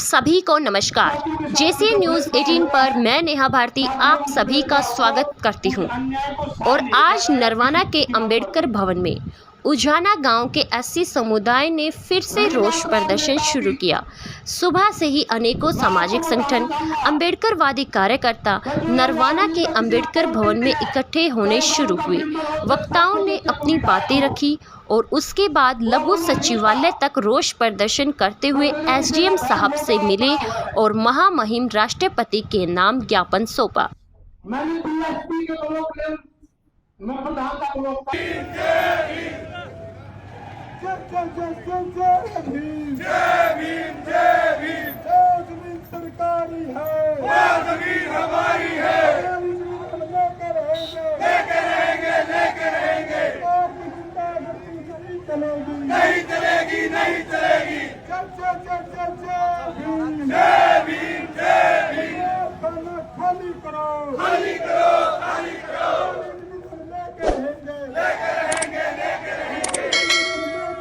सभी को नमस्कार। जेसी न्यूज़ 18 पर मैं नेहा भारती आप सभी का स्वागत करती हूं। और आज नरवाना के अंबेडकर भवन में उजाना गांव के एससी समुदाय ने फिर से रोष प्रदर्शन शुरू किया। सुबह से ही अनेकों सामाजिक संगठन, अंबेडकरवादी कार्यकर्ता नरवाना के अंबेडकर भवन में इकट्ठे होने शुरू हुए। वक्ताओं ने अपनी बातें रखी और उसके बाद लघु सचिवालय तक रोष प्रदर्शन करते हुए एसडीएम साहब से मिले और महामहिम राष्ट्रपति के नाम ज्ञापन सौंपा। सरकारी है, वो जमीन हमारी है, लेके रहेंगे, लेके रहेंगे, नहीं चलेगी, नहीं चलेगी, जय भीम, जय भीम, खाली करो, खाली करो, खाली करो, लेके रहेंगे, लेके रहेंगे, लेके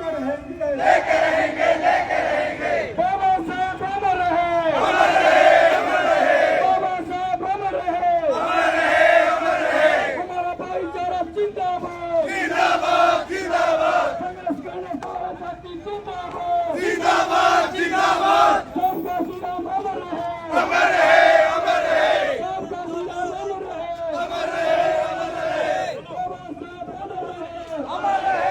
रहेंगे, लेके रहेंगे, लेके रहेंगे, बाबा साहब अमर रहे, अमर रहे, अमर रहे, बाबा साहब अमर रहे, अमर रहे, अमर रहे, हमारा भाईचारा जिंदाबाद, जिंदाबाद, जिंदाबाद, कांग्रेस करने वाला साथी जिंदाबाद, जिंदाबाद, जिंदाबाद, सबका सुनाम अमर रहे, अमर रहे, अमर रहे, सबका सुनाम अमर रहे, अमर रहे, अमर रहे, बाबा साहब अमर रहे, अमर रहे,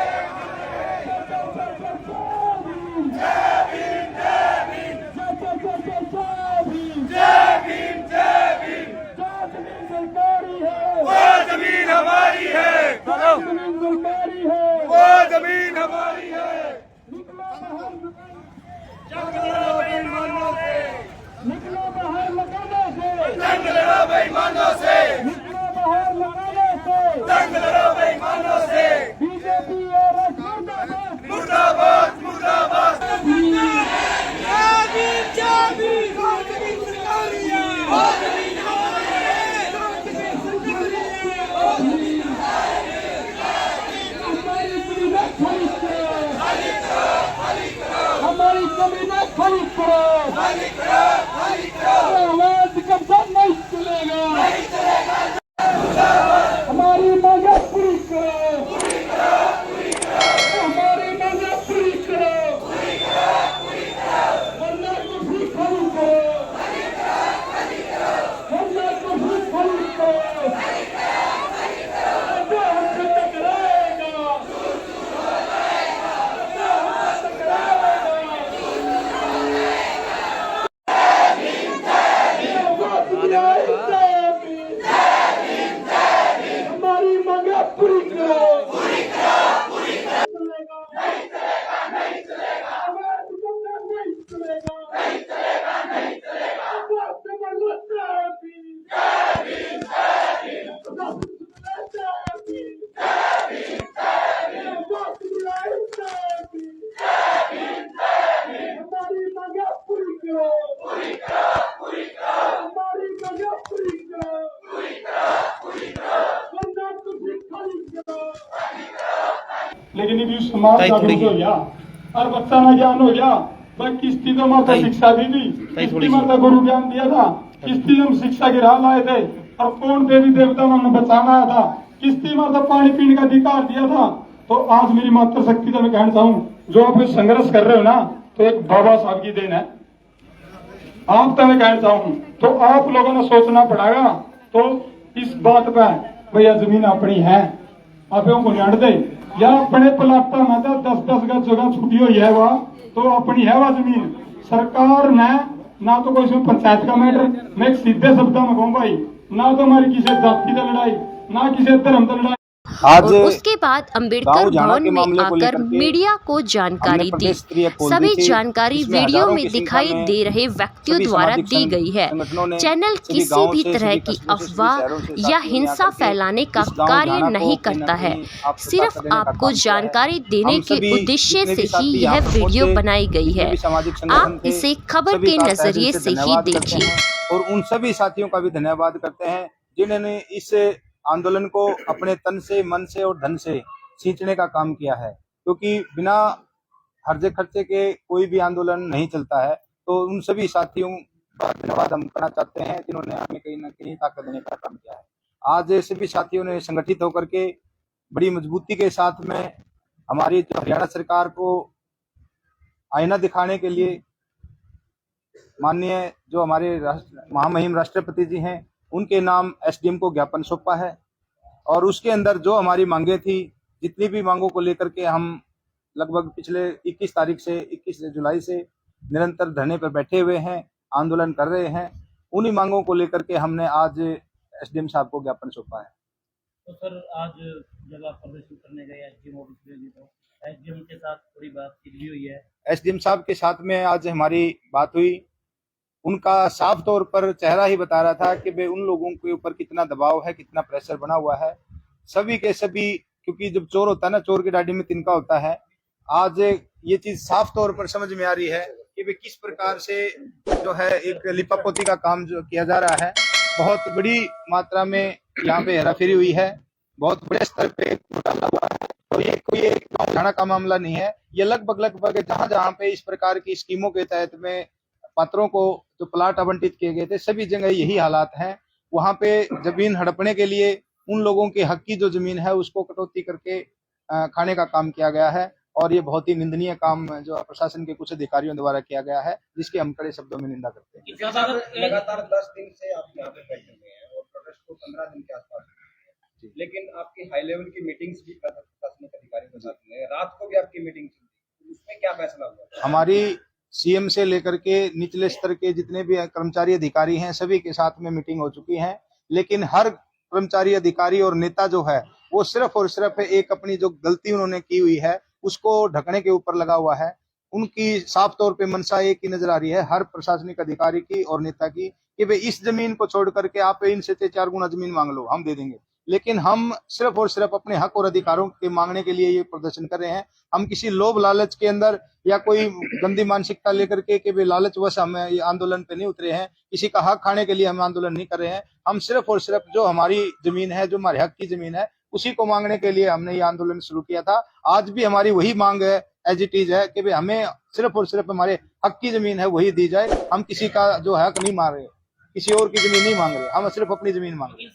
हमारी है, जमीन सरकारी है, वो जमीन हमारी है, निकलो बेईमानों से, निकलो बाहर लगाने से, जंग लड़ो बेईमानों से, निकलो बाहर लगाने से, जंग लड़ो बेईमानों से, बीजेपी और मुर्दाबाद, मुर्दाबाद, मुर्दाबाद, हमारी जमीनें खाली करो, खाली करो, खाली करो, अवैध कब्जा नहीं चलेगा, नहीं चलेगा, हमारी मांगे पूरी करो, पूरी करो, पूरी करो, हमारी मांगे पूरी करो, पूरी करो, पूरी करो, वरना कुछ खाली करो, खाली करो, खाली करो, वरना कुछ खाली करो, खाली करो, खाली करो, जो हमसे टकराएगा, दूर दूर हो जाएगा, जो हमसे टकराएगा, हमारी मांगे पूरी करो, पूरी करो, पूरी करो, नहीं चलेगा, नहीं चलेगा, नहीं चलेगा, नहीं चलेगा, नहीं चलेगा, हमारी मांगे पूरी करो, पूरी करो, पूरी करो, हमारी मांगे पूरी करो, पूरी करो, पूरी करो, वरना तुझे खाली करो, खाली करो। लेकिन ये समाज जागरूक हो गया और बच्चा ना ज्ञान हो गया। भाई किस्ती तो माता शिक्षा दी थी, किस्ती माता गुरु ज्ञान दिया था, किस्ती हम शिक्षा की राह लाए थे और कौन देवी देवता ने हमें बचाना आया था, किस्ती माता पानी पीने का अधिकार दिया था। तो आज मेरी मातृ शक्ति तो मैं कहना चाहूँ जो आप संघर्ष कर रहे हो ना, तो एक बाबा साहब की देन है। आप तो मैं कहना चाहूँ तो आप लोगों ने सोचना पड़ेगा। तो इस बात पे भैया जमीन अपनी है, आप को नहीं दे या अपने प्लाटा में 10-10 गज जगह छुट्टी हुई है वह तो अपनी है वह जमीन। सरकार ने ना तो कोई इसमें पंचायत का मैटर, मैं एक सीधे शब्दों में कहूँ भाई, ना तो हमारी किसी जाति की लड़ाई, ना किसी धर्म की लड़ाई। और उसके बाद अंबेडकर भवन में आकर मीडिया को जानकारी दी। सभी जानकारी वीडियो में दिखाई दे रहे व्यक्तियों द्वारा दी गई है। चैनल किसी भी तरह की अफवाह या हिंसा फैलाने का कार्य नहीं करता है, सिर्फ आपको जानकारी देने के उद्देश्य से ही यह वीडियो बनाई गई है। आप इसे खबर के नजरिए से ही देखिए। और उन सभी साथियों का भी धन्यवाद करते हैं जिन्होंने इस आंदोलन को अपने तन से, मन से और धन से सींचने का काम किया है, क्योंकि बिना हर्जे खर्चे के कोई भी आंदोलन नहीं चलता है। तो उन सभी साथियों का धन्यवाद हम करना चाहते हैं जिन्होंने हमें कहीं ना कहीं ताकत देने का काम किया है। आज सभी साथियों ने संगठित होकर के बड़ी मजबूती के साथ में हमारी जो हरियाणा सरकार को आईना दिखाने के लिए माननीय जो हमारे महामहिम राष्ट्रपति जी हैं उनके नाम एसडीएम को ज्ञापन सौंपा है। और उसके अंदर जो हमारी मांगे थी, जितनी भी मांगों को लेकर के हम लगभग पिछले 21 जुलाई से निरंतर धरने पर बैठे हुए हैं, आंदोलन कर रहे हैं, उन्हीं मांगों को लेकर के हमने आज एसडीएम साहब को ज्ञापन सौंपा है। तो सर, आज जब आप प्रदर्शन करने गए एसडीएम ऑफिस में, तो एसडीएम के साथ थोड़ी बातचीत भी हुई है? एसडीएम साहब के साथ में आज हमारी बात हुई। उनका साफ तौर पर चेहरा ही बता रहा था कि वे उन लोगों के ऊपर कितना दबाव है, कितना प्रेशर बना हुआ है। सभी के सभी, क्योंकि जब चोर होता है ना, चोर की डाडी में तिनका होता है। आज ये चीज साफ तौर पर समझ में आ रही है कि वे किस प्रकार से जो है एक लिपापोती का काम जो किया जा रहा है। बहुत बड़ी मात्रा में यहाँ पे हेराफेरी हुई है, बहुत बड़े स्तर पे घोटाला हुआ है। और ये कोई एक हरियाणा का मामला नहीं है, ये लगभग जहां जहां पे इस प्रकार की स्कीमों के तहत में पात्रों को जो प्लाट आवंटित किए गए थे, सभी जगह यही हालात हैं। वहां पे जमीन हड़पने के लिए उन लोगों के हक की जो जमीन है उसको कटौती करके खाने का काम किया गया है। और ये बहुत ही निंदनीय काम जो प्रशासन के कुछ अधिकारियों द्वारा किया गया है, जिसकी हम कड़े शब्दों में निंदा करते हैं। लगातार 10 दिन से आप यहाँ पे बैठे हुए हैं और प्रोटेस्ट को 15 दिन के आसपास, लेकिन आपकी हाई लेवल की मीटिंग्स भी प्रशासनिक अधिकारियों के साथ में, रात को भी आपकी मीटिंग चली, उसमें क्या फैसला हुआ? हमारी सीएम से लेकर के निचले स्तर के जितने भी कर्मचारी अधिकारी हैं, सभी के साथ में मीटिंग हो चुकी है। लेकिन हर कर्मचारी अधिकारी और नेता जो है वो सिर्फ और सिर्फ एक अपनी जो गलती उन्होंने की हुई है उसको ढकने के ऊपर लगा हुआ है। उनकी साफ तौर पे मंशा एक ही नजर आ रही है हर प्रशासनिक अधिकारी की और नेता की कि भाई इस जमीन को छोड़ करके आप इनसे 4 गुना जमीन मांग लो, हम दे देंगे। लेकिन हम सिर्फ और सिर्फ अपने हक और अधिकारों के मांगने के लिए ये प्रदर्शन कर रहे हैं। हम किसी लोभ लालच के अंदर या कोई गंदी मानसिकता लेकर के वे लालचवश हम ये आंदोलन पे नहीं उतरे हैं। किसी का हक खाने के लिए हम आंदोलन नहीं कर रहे हैं। हम सिर्फ और सिर्फ जो हमारी जमीन है, जो हमारे हक की जमीन है, उसी को मांगने के लिए हमने ये आंदोलन शुरू किया था। आज भी हमारी वही मांग है, एज इट इज है, कि हमें सिर्फ और सिर्फ हमारे हक की जमीन है वही दी जाए। हम किसी का जो हक नहीं मांग रहे, किसी और की जमीन नहीं मांग रहे, हम सिर्फ अपनी जमीन मांग रहे हैं।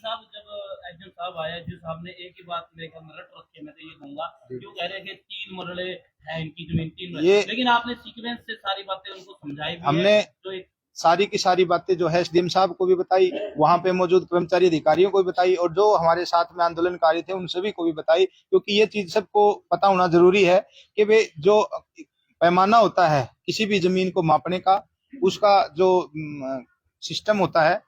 एसडीएम साहब आया, जिस साहब ने एक ही बात मेरे ख्याल में रट रखी, मैं तो ये कहूंगा, क्यों कह रहे हैं कि 3 मरले है इनकी जमीन, 3 मरले, लेकिन आपने सीक्वेंस से सारी बातें उनको समझाई भी हमने है, तो सारी की सारी बातें जो है एसडीएम साहब को भी बताई, वहां पे मौजूद कर्मचारी अधिकारियों को भी बताई और जो हमारे साथ में आंदोलनकारी थे उन सभी को भी बताई। क्योंकि ये चीज सबको पता होना जरूरी है कि वे जो पैमाना होता है किसी भी जमीन को मापने का, उसका जो सिस्टम होता है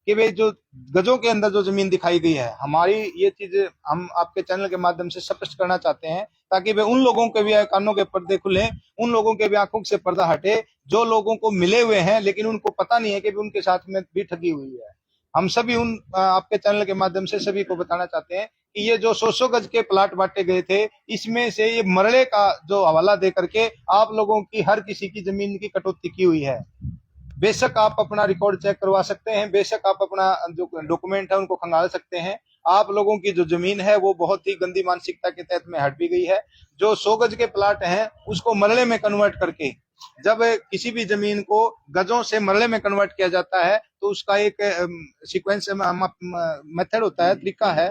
कि वे जो गजों के अंदर जो जमीन दिखाई गई है, हमारी ये चीज हम आपके चैनल के माध्यम से स्पष्ट करना चाहते हैं ताकि वे उन लोगों के भी कानों के पर्दे खुले, उन लोगों के भी आंखों से पर्दा हटे जो लोगों को मिले हुए हैं लेकिन उनको पता नहीं है कि उनके साथ में भी ठगी हुई है। हम सभी उन आपके चैनल के माध्यम से सभी को बताना चाहते हैं कि ये जो 100 गज के प्लाट बांटे गए थे, इसमें से ये मरले का जो हवाला दे करके आप लोगों की हर किसी की जमीन की कटौती की हुई है। बेशक आप अपना रिकॉर्ड चेक करवा सकते हैं, बेशक आप अपना जो डॉक्यूमेंट है उनको खंगाल सकते हैं। आप लोगों की जो जमीन है वो बहुत ही गंदी मानसिकता के तहत में हट भी गई है। जो 100 गज के प्लाट हैं उसको मरले में कन्वर्ट करके, जब किसी भी जमीन को गजों से मरले में कन्वर्ट किया जाता है तो उसका एक सीक्वेंस मेथड होता है, तरीका है।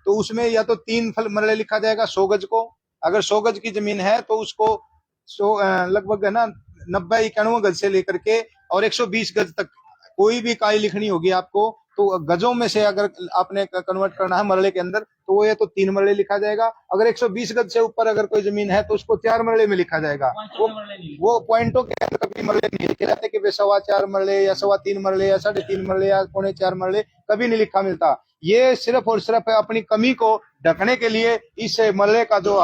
तो उसमें या तो 3 मरले लिखा जाएगा 100 गज को, अगर 100 गज की जमीन है तो उसको लगभग है ना 90-91 गज से लेकर के और 120 गज तक कोई भी इकाई लिखनी होगी आपको, तो गजों में से अगर आपने कन्वर्ट करना है मरले के अंदर तो वो ये तो 3 मरले लिखा जाएगा। अगर 120 गज से ऊपर अगर कोई जमीन है तो उसको 4 मरले में लिखा जाएगा। वो पॉइंटों के अंदर कभी मरले नहीं लिखे जाते कि वे 4.25 मरले या 3.25 मरले या 3.5 मरले या 3.25 मरले, कभी नहीं लिखा मिलता। ये सिर्फ और सिर्फ अपनी कमी को ढकने के लिए इस मरले का जो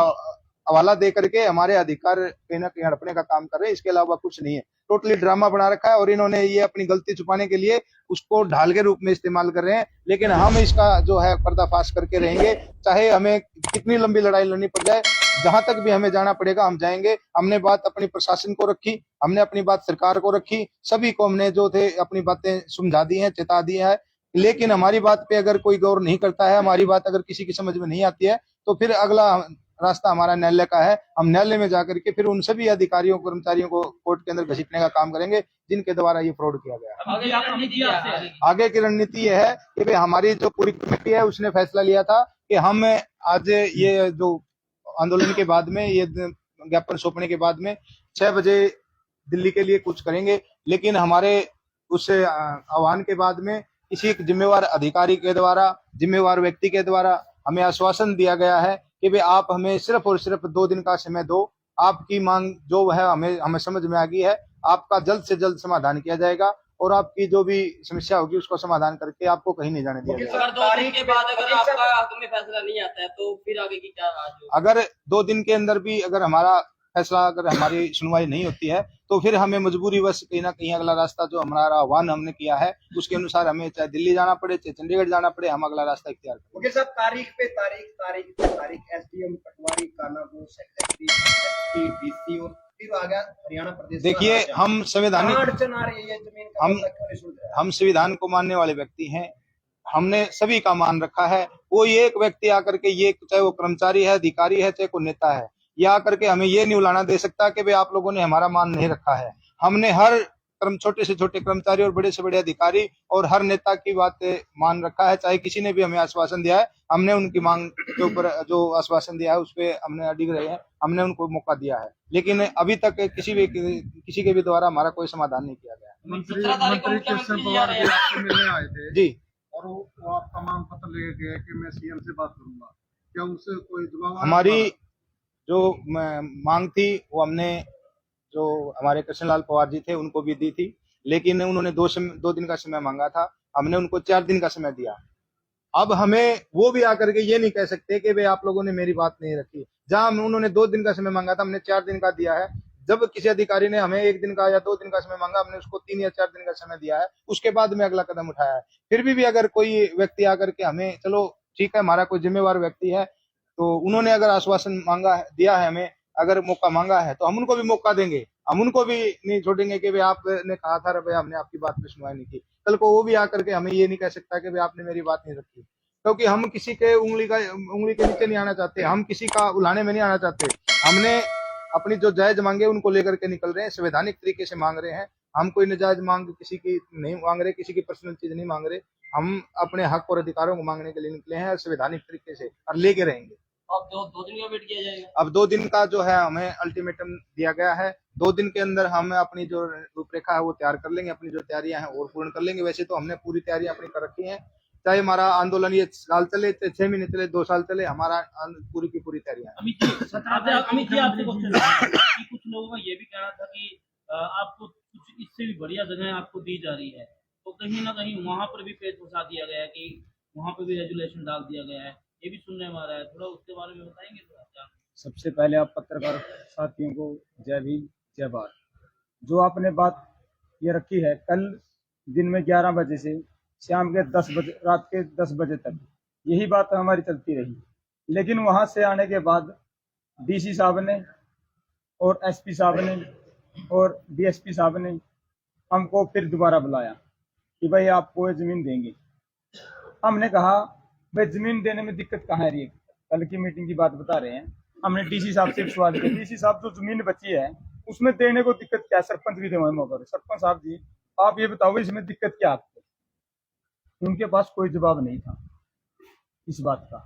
हवाला दे करके हमारे अधिकार कहीं ना कहीं हड़पने का काम कर रहे हैं, इसके अलावा कुछ नहीं है। टोटली ड्रामा बना रखा है और इन्होंने ये अपनी गलती छुपाने के लिए उसको ढाल के रूप में इस्तेमाल कर रहे हैं। लेकिन हम इसका जो है पर्दाफाश करके रहेंगे, चाहे हमें कितनी लंबी लड़ाई लड़नी पड़ जाए, जहां तक भी हमें जाना पड़ेगा हम जाएंगे। हमने बात अपनी प्रशासन को रखी, हमने अपनी बात सरकार को रखी, सभी को हमने जो थे अपनी बातें समझा दी है, चेता दी है। लेकिन हमारी बात पे अगर कोई गौर नहीं करता है, हमारी बात अगर किसी की समझ में नहीं आती है तो फिर अगला रास्ता हमारा न्यायालय का है। हम न्यायालय में जाकर के फिर उन सभी अधिकारियों कर्मचारियों को कोर्ट के अंदर घसीटने का काम करेंगे जिनके द्वारा ये फ्रॉड किया गया। आगे की रणनीति ये है कि भाई हमारी जो पूरी कमेटी है उसने फैसला लिया था कि हम आज ये जो आंदोलन के बाद में ये ज्ञापन सौंपने के बाद में 6 बजे दिल्ली के लिए कूच करेंगे, लेकिन हमारे उस आह्वान के बाद में किसी एक जिम्मेवार अधिकारी के द्वारा, जिम्मेवार व्यक्ति के द्वारा हमें आश्वासन दिया गया है कि भाई आप हमें सिर्फ और सिर्फ 2 दिन का समय दो, आपकी मांग जो है हमें समझ में आ गई है, आपका जल्द से जल्द समाधान किया जाएगा और आपकी जो भी समस्या होगी उसको समाधान करके आपको कहीं नहीं जाने दिया जाएगा। अगर 2 दिन के बाद अगर आपका हक में फैसला नहीं आता है तो फिर आगे की क्या राज? अगर 2 दिन के अंदर भी अगर हमारा फैसला, अगर हमारी सुनवाई नहीं होती है तो फिर हमें मजबूरीवश कहीं ना कहीं अगला रास्ता जो हमारा आह्वान हमने किया है उसके अनुसार हमें चाहे दिल्ली जाना पड़े चाहे चंडीगढ़ जाना पड़े, हम अगला रास्ता इख्तियार करें। वकील साहब, तारीख पे तारीख एसडीएम पटवारी, कानागो सेक्रेटरी, एसपी, डीसी और फिर आ गया हरियाणा प्रदेश। देखिए, हम संवैधानिक अड़चन आ रही है, ये जमीन का मसला क्यों नहीं सुलझ रहा है? हम संविधान को मानने वाले व्यक्ति हैं, हमने सभी का मान रखा है। कोई एक व्यक्ति आकर के ये, चाहे वो कर्मचारी है, अधिकारी है, चाहे कोई नेता है, ये आकर के हमें ये नहीं उलाना दे सकता कि भाई आप लोगों ने हमारा मान नहीं रखा है। हमने हर छोटे से छोटे कर्मचारी और बड़े से बड़े अधिकारी और हर नेता की बात मान रखा है। चाहे किसी ने भी हमें आश्वासन दिया है, हमने उनकी मांग के ऊपर जो आश्वासन दिया है उस पर हमने अडिग रहे हैं, हमने उनको मौका दिया है, लेकिन अभी तक किसी के भी द्वारा हमारा कोई समाधान नहीं किया गया। मंत्री कृष्ण पवार जी आपसे मिलने आए थे जी, और वो आपका मांग पत्र लेके गए कि मैं सीएम से बात करूंगा, क्या उनसे कोई जवाब? हमारी जो मांग थी वो हमने जो हमारे कृष्णलाल पवार जी थे उनको भी दी थी, लेकिन उन्होंने 2 दिन का समय मांगा था, हमने उनको 4 दिन का समय दिया। अब हमें वो भी आकर के ये नहीं कह सकते कि भाई आप लोगों ने मेरी बात नहीं रखी। जहां उन्होंने 2 दिन का समय मांगा था, हमने 4 दिन का दिया है। जब किसी अधिकारी ने हमें 1 दिन का या 2 दिन का समय मांगा, हमने उसको 3 या 4 दिन का समय दिया है, उसके बाद में अगला कदम उठाया है। फिर भी अगर कोई व्यक्ति आकर के हमें, चलो ठीक है, हमारा कोई जिम्मेवार व्यक्ति है, तो उन्होंने अगर आश्वासन मांगा है, दिया है, हमें अगर मौका मांगा है तो हम उनको भी मौका देंगे। हम उनको भी नहीं छोड़ेंगे कि भाई आपने कहा था भाई हमने आपकी बात पे सुनवाई नहीं की। कल को वो भी आकर के हमें ये नहीं कह सकता कि भाई आपने मेरी बात नहीं रखी, क्योंकि हम किसी के उंगली के नीचे नहीं आना चाहते, हम किसी का उलाने में नहीं आना चाहते। हमने अपनी जो जायज मांगे उनको लेकर के निकल रहे हैं, संवैधानिक तरीके से मांग रहे हैं। हम कोई नाजायज मांग किसी की नहीं मांग रहे, किसी की पर्सनल चीज नहीं मांग रहे। हम अपने हक और अधिकारों को मांगने के लिए निकले हैं संवैधानिक तरीके से, और लेके रहेंगे। अब 2 दिन का वेट किया जाएगा? अब 2 दिन का जो है हमें अल्टीमेटम दिया गया है। 2 दिन के अंदर हम अपनी जो रूपरेखा है वो तैयार कर लेंगे, अपनी जो तैयारियां हैं और पूर्ण कर लेंगे। वैसे तो हमने पूरी तैयारियां अपनी कर रखी हैं, चाहे हमारा आंदोलन ये साल चले, 6 महीने चले, 2 साल चले, हमारा पूरी की पूरी तैयारियां। अमित जी आपसे क्वेश्चन कि कुछ लोगों का ये भी कहना था कि आपको कुछ इससे भी बढ़िया जगह आपको दी जा रही है, तो कहीं ना कहीं वहां पर भी पेच फंसा दिया गया है कि वहां पर भी रेजुलेशन डाल दिया गया है, ये भी सुनने में आ रहा है। थोड़ा उसके बारे में बताएंगे थोड़ा क्या? सबसे पहले आप पत्रकार साथियों को जय भीम जय भारत। जो आपने बात ये रखी है, कल दिन में 11 बजे से शाम के 10 बजे, रात के 10 बजे तक यही बात हमारी चलती रही। लेकिन वहां से आने के बाद डीसी साहब ने और एसपी साहब ने और डीएसपी साहब ने हमको फिर दोबारा बुलाया कि भाई आपको ये जमीन देंगे। हमने कहा भाई जमीन देने में दिक्कत कहाँ है रही है? कल की मीटिंग की बात बता रहे हैं। हमने डीसी साहब से सवाल किया, डीसी साहब जो जमीन बची है उसमें देने को दिक्कत क्या है? सरपंच भी थे वही मौके पर। सरपंच साहब जी आप ये बताओ इसमें दिक्कत क्या आपको? उनके पास कोई जवाब नहीं था इस बात का।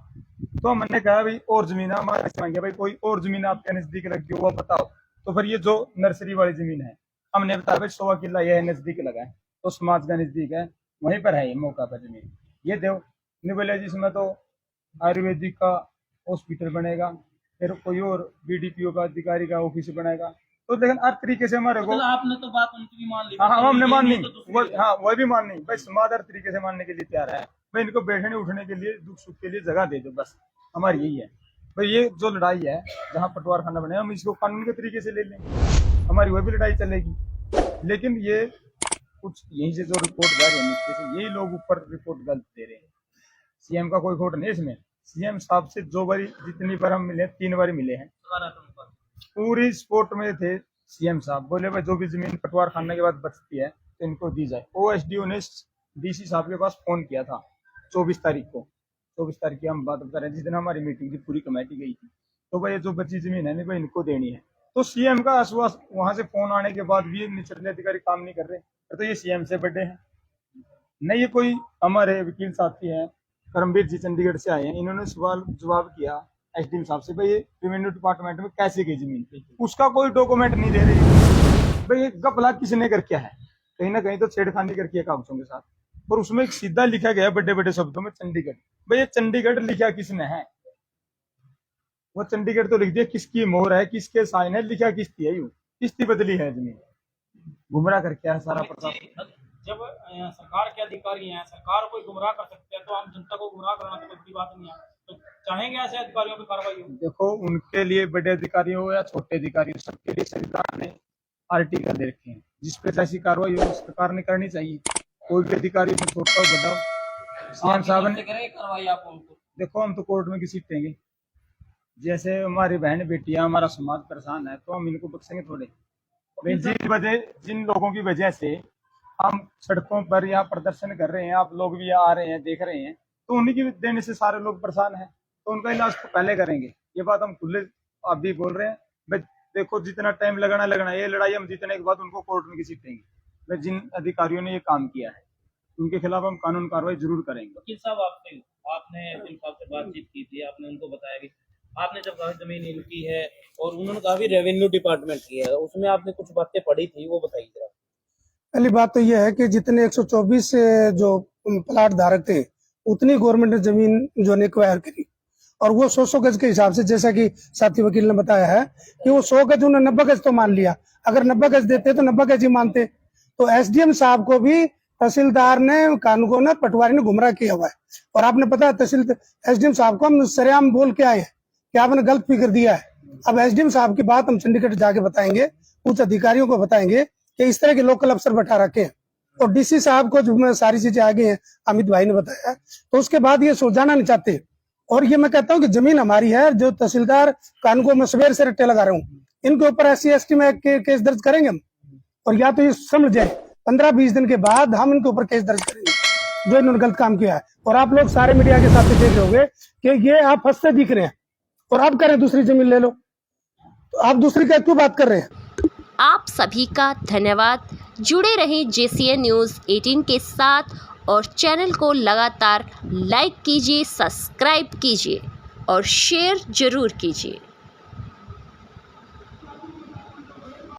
तो हमने कहा भाई और जमीन हमारे मांगे, भाई कोई और जमीन आपके नजदीक लगी हो वो बताओ। तो फिर ये जो नर्सरी वाली जमीन है, हमने बताया भाई 100 किला यह नजदीक लगा है, तो समाज का नजदीक है, वहीं पर है ये मौका पर जमीन, ये दो। नहीं बोले जिसमें तो आयुर्वेदिक का हॉस्पिटल बनेगा, फिर कोई और बीडीपीओ का अधिकारी का ऑफिस बनेगा। तो लेकिन हर तरीके से हमारे को, आपने तो बात उनकी भी मान ली। हाँ हमने मान ली, वो भी मान ली। भाई समाज हर तरीके से मानने के लिए तैयार है। भाई इनको बैठने उठने के लिए, दुख सुख के लिए जगह दे दो, बस हमारी यही है। भाई ये जो लड़ाई है जहाँ पटवार खाना बने, हम इसको कानून के तरीके से ले लें, हमारी वह भी लड़ाई चलेगी। लेकिन ये कुछ यहीं से जो रिपोर्ट जा रही है नीचे से, यही लोग ऊपर रिपोर्ट गलत दे रहे हैं। सीएम का कोई खोट नहीं इसमें। सीएम साहब से जो बारी जितनी बार हम मिले, 3 बार मिले हैं, पूरी स्पोर्ट में थे सीएम साहब। बोले भाई जो भी जमीन पटवार खाने के बाद बचती है तो इनको दी जाए। ओएसडीओ ने डीसी साहब के पास फोन किया था 24 तारीख को। 24 तारीख की हम बात कर रहे हैं, जिस दिन हमारी मीटिंग की पूरी कमेटी गई थी। तो भाई जो बची जमीन है नहीं भाई इनको देनी है। तो सीएम का आश्वास वहां से फोन आने के बाद भी निचले अधिकारी काम नहीं कर रहे, तो ये सीएम से बड़े हैं नहीं। ये कोई हमारे वकील साथी हैं करमवीर जी चंडीगढ़ से आए हैं, इन्होंने सवाल जवाब किया एसडीएम साहब से, भाई रेवेन्यू डिपार्टमेंट में कैसे गई जमीन, उसका कोई डॉक्यूमेंट नहीं दे रही। भाई गपला किसने कर किया है, कहीं ना कहीं तो छेड़खानी कर किया कागजों के साथ। और उसमें एक सीधा लिखा गया बड़े बड़े शब्दों में चंडीगढ़। भाई ये चंडीगढ़ लिखा किसने है, वो चंडीगढ़ तो लिख दिया, किसकी मोहर है, किसके साइन है, लिखा किसकी है, यूं किसकी बदली है जमीन, गुमराह कर क्या है सारा प्रताप। जब सरकार के अधिकारी हैं, सरकार को गुमराह कर सकते हैं, तो आम जनता को गुमराह करना तो कोई बड़ी बात नहीं है। तो चाहेंगे ऐसे अधिकारियों पर कार्रवाई हो? देखो उनके लिए बड़े अधिकारी हो या छोटे अधिकारी हो, सबके लिए सरकार ने आर्टिकल दे रखे हैं, जिस पे ऐसी कार्रवाई हो सरकार ने करनी चाहिए। कोई भी अधिकारी को छोटा हो बड़ा हो, सीएम साहब ने कार्रवाई आप उनको देखो हम तो कोर्ट में घसीटेंगे। जैसे हमारी बहन बेटियां हमारा समाज परेशान है तो हम इनको बख्शेंगे थोड़े। जिन लोगों की वजह से हम सड़कों पर यहाँ प्रदर्शन कर रहे हैं, आप लोग भी आ रहे हैं देख रहे हैं, तो उन्हीं की देने से सारे लोग परेशान हैं, तो उनका इलाज तो पहले करेंगे। ये बात हम खुले आप भी बोल रहे हैं। भाई देखो जितना टाइम लगना ये लड़ाई हम जीतने के बाद उनको कोर्ट में घसीटेंगे। भाई जिन अधिकारियों ने ये काम किया है उनके खिलाफ हम कानून कार्रवाई जरूर करेंगे। वकील साहब आपने एसडीएम साहब से बातचीत की थी, आपने उनको बताया कि आपने जब कहा जमीन इनकी है और उन्होंने कहा भी रेवेन्यू डिपार्टमेंट की है, उसमें आपने कुछ बातें पढ़ी थी, वो बताइए जरा। पहली बात तो यह है कि जितने 124 जो प्लाट धारक थे उतनी गवर्नमेंट ने जमीन जो है एक्वायर करी, और वो 100 गज के हिसाब से, जैसा कि साथी वकील ने बताया है कि वो 100 गज उन्होंने 90 गज तो मान लिया, अगर 90 गज देते तो 90 गज ही मानते। तो एसडीएम साहब को भी तहसीलदार ने कानून को पटवारी ने गुमराह किया हुआ है। और आपने पता है एसडीएम साहब को हम सरेआम बोल के आए हैं कि आपने गलत फिक्र दिया है। अब एसडीएम साहब की बात हम चंडीगढ़ जाके बताएंगे, कुछ अधिकारियों को बताएंगे कि इस तरह के लोकल अफसर बैठा रखे हैं। और डीसी साहब को जो सारी चीजें आगे हैं अमित भाई ने बताया, तो उसके बाद ये सुलझाना नहीं चाहते। और ये मैं कहता हूँ कि जमीन हमारी है, जो तहसीलदार कानून को मैं सवेर से रट्टे लगा रहा हूँ, इनके ऊपर SC/ST में केस दर्ज करेंगे हम, और या तो ये समझ जाए 15-20 दिन के बाद हम इनके ऊपर केस दर्ज करेंगे जो इन्होंने गलत काम किया है। और आप लोग सारे मीडिया के साथ देख रहे होंगे कि ये आप फंसते दिख रहे हैं, और आप करें दूसरी जमीन ले लो, तो आप दूसरी का क्यों बात कर रहे हैं? आप सभी का धन्यवाद। जुड़े रहें JCN न्यूज़ 18 के साथ और चैनल को लगातार लाइक कीजिए, सब्सक्राइब कीजिए और शेयर जरूर कीजिए।